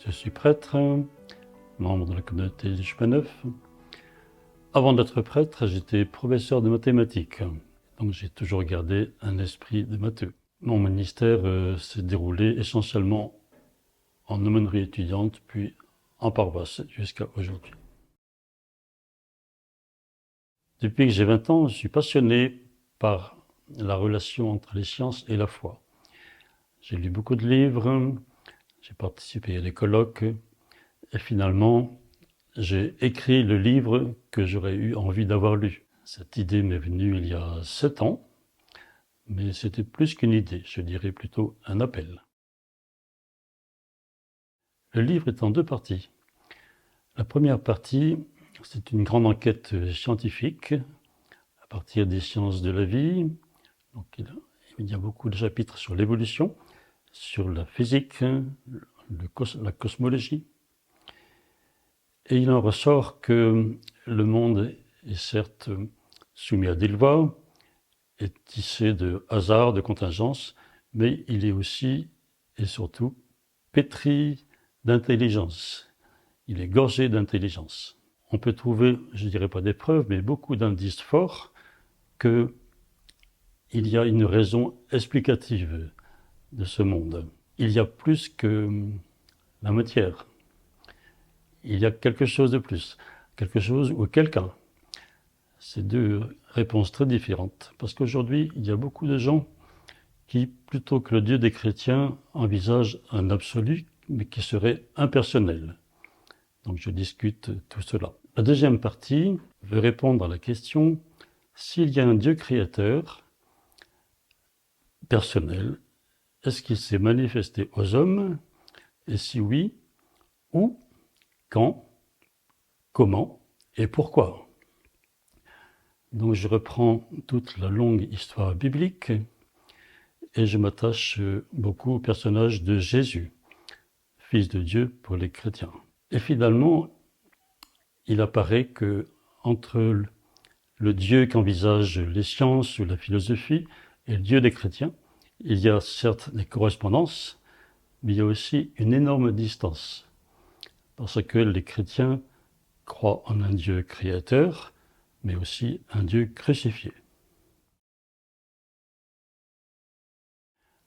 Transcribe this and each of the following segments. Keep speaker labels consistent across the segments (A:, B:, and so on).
A: Je suis prêtre, membre de la communauté du chemin neuf. Avant d'être prêtre, j'étais professeur de mathématiques, donc j'ai toujours gardé un esprit de matheux. Mon ministère s'est déroulé essentiellement en aumônerie étudiante, puis en paroisse jusqu'à aujourd'hui. Depuis que j'ai 20 ans, je suis passionné par la relation entre les sciences et la foi. J'ai lu beaucoup de livres, j'ai participé à des colloques, et finalement, j'ai écrit le livre que j'aurais eu envie d'avoir lu. Cette idée m'est venue il y a 7 ans, mais c'était plus qu'une idée, je dirais plutôt un appel. Le livre est en 2 parties. La première partie, c'est une grande enquête scientifique à partir des sciences de la vie. Donc, il y a beaucoup de chapitres sur l'évolution, sur la physique, la cosmologie. Et il en ressort que le monde est certes soumis à des lois, est tissé de hasards, de contingences, mais il est aussi et surtout pétri d'intelligence. Il est gorgé d'intelligence. On peut trouver, je ne dirais pas des preuves, mais beaucoup d'indices forts qu'il y a une raison explicative de ce monde. Il y a plus que la matière. Il y a quelque chose de plus, quelque chose ou quelqu'un. C'est 2 réponses très différentes, parce qu'aujourd'hui, il y a beaucoup de gens qui, plutôt que le Dieu des chrétiens, envisagent un absolu, mais qui serait impersonnel. Donc je discute tout cela. La deuxième partie veut répondre à la question, s'il y a un Dieu créateur, personnel, est-ce qu'il s'est manifesté aux hommes? Et si oui, où, quand, comment et pourquoi? Donc je reprends toute la longue histoire biblique et je m'attache beaucoup au personnage de Jésus, fils de Dieu pour les chrétiens. Et finalement, il apparaît que entre le Dieu qu'envisagent les sciences ou la philosophie et le Dieu des chrétiens, il y a certes des correspondances, mais il y a aussi une énorme distance. Parce que les chrétiens croient en un Dieu créateur, mais aussi un Dieu crucifié.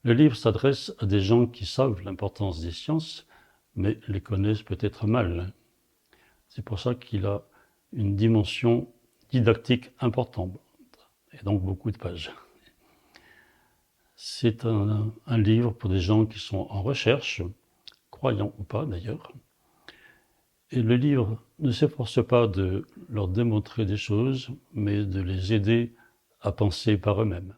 A: Le livre s'adresse à des gens qui savent l'importance des sciences, mais les connaissent peut-être mal. C'est pour ça qu'il a une dimension didactique importante, et donc beaucoup de pages. C'est un livre pour des gens qui sont en recherche, croyants ou pas d'ailleurs. Et le livre ne s'efforce pas de leur démontrer des choses, mais de les aider à penser par eux-mêmes.